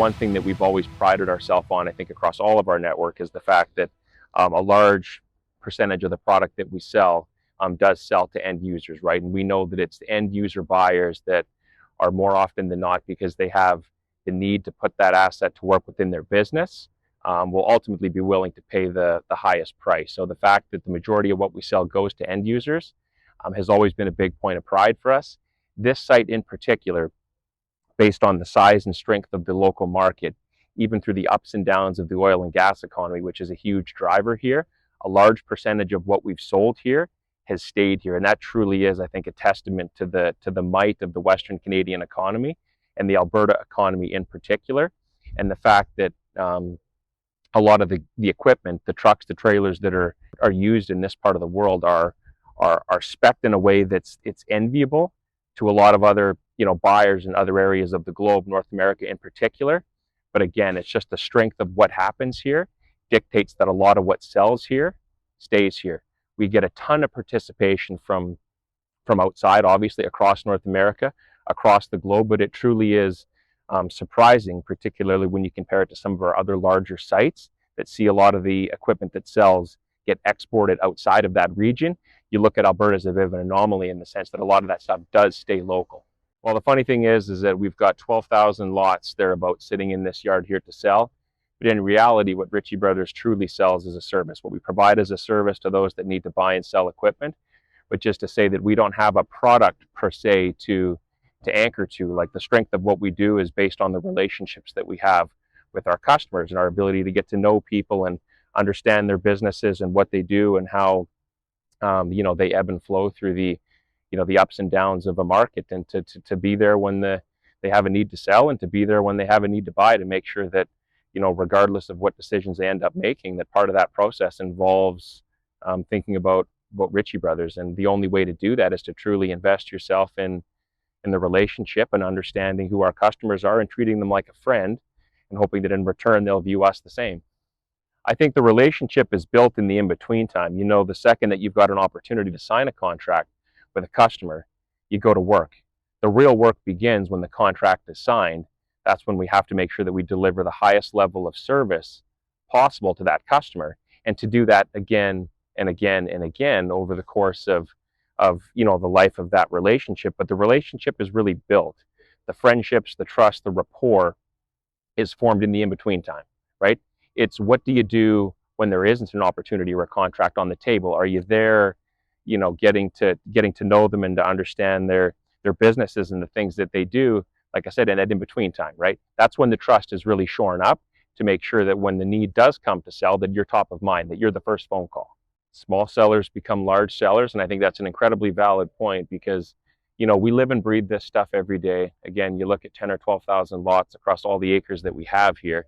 one thing that we've always prided ourselves on, I think, across all of our network is the fact that a large percentage of the product that we sell does sell to end users, right? And we know that it's the end user buyers that are more often than not, because they have the need to put that asset to work within their business, will ultimately be willing to pay the highest price. So the fact that the majority of what we sell goes to end users has always been a big point of pride for us. This site in particular, based on the size and strength of the local market, even through the ups and downs of the oil and gas economy, which is a huge driver here, a large percentage of what we've sold here has stayed here. And that truly is, I think, a testament to the might of the Western Canadian economy and the Alberta economy in particular. And the fact that a lot of the equipment, the trucks, the trailers that are used in this part of the world are spec'd in a way that's enviable to a lot of other buyers in other areas of the globe, North America in particular. But again, it's just the strength of what happens here dictates that a lot of what sells here stays here. We get a ton of participation from outside, obviously, across North America, across the globe, but it truly is surprising, particularly when you compare it to some of our other larger sites that see a lot of the equipment that sells get exported outside of that region. You look at Alberta as a bit of an anomaly in the sense that a lot of that stuff does stay local. Well, the funny thing is that we've got 12,000 lots thereabouts sitting in this yard here to sell. But in reality, what Ritchie Brothers truly sells is a service. What we provide is a service to those that need to buy and sell equipment. But just to say that we don't have a product per se to anchor to, like the strength of what we do is based on the relationships that we have with our customers and our ability to get to know people and understand their businesses and what they do and how they ebb and flow through the ups and downs of a market, and to be there when they have a need to sell and to be there when they have a need to buy, to make sure that regardless of what decisions they end up making, that part of that process involves thinking about Ritchie Brothers. And the only way to do that is to truly invest yourself in the relationship and understanding who our customers are and treating them like a friend and hoping that in return they'll view us the same. I think the relationship is built in the in-between time. The second that you've got an opportunity to sign a contract with a customer, you go to work. The real work begins when the contract is signed. That's when we have to make sure that we deliver the highest level of service possible to that customer, and to do that again and again and again over the course of the life of that relationship. But the relationship is really built. The friendships, the trust, the rapport is formed in the in-between time, right? It's what do you do when there isn't an opportunity or a contract on the table? Are you there, getting to know them and to understand their businesses and the things that they do? Like I said, in that in-between time, right? That's when the trust is really shorn up, to make sure that when the need does come to sell, that you're top of mind, that you're the first phone call. Small sellers become large sellers, and I think that's an incredibly valid point, because we live and breathe this stuff every day. Again, you look at 10 or 12,000 lots across all the acres that we have here.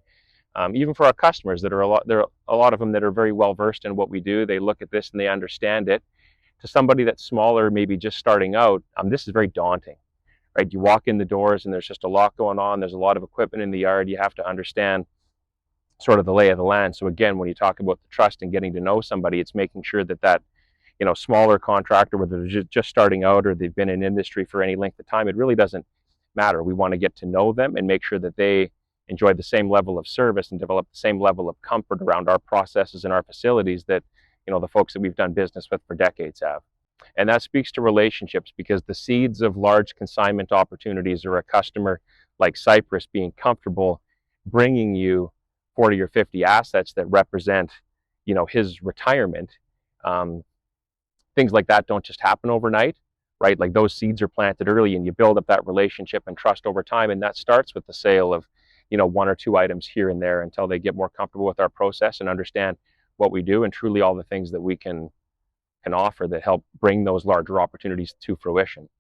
Even for our customers, there are a lot of them that are very well versed in what we do. They look at this and they understand it. To somebody that's smaller, maybe just starting out, this is very daunting, right? You walk in the doors and there's just a lot going on. There's a lot of equipment in the yard. You have to understand sort of the lay of the land. So again, when you talk about the trust and getting to know somebody, it's making sure that smaller contractor, whether they're just starting out or they've been in industry for any length of time, it really doesn't matter. We want to get to know them and make sure that they enjoy the same level of service and develop the same level of comfort around our processes and our facilities that the folks that we've done business with for decades have. And that speaks to relationships, because the seeds of large consignment opportunities, or a customer like Cypress being comfortable bringing you 40 or 50 assets that represent his retirement, things like that don't just happen overnight, right? Like those seeds are planted early, and you build up that relationship and trust over time, and that starts with the sale of one or two items here and there until they get more comfortable with our process and understand what we do and truly all the things that we can offer that help bring those larger opportunities to fruition.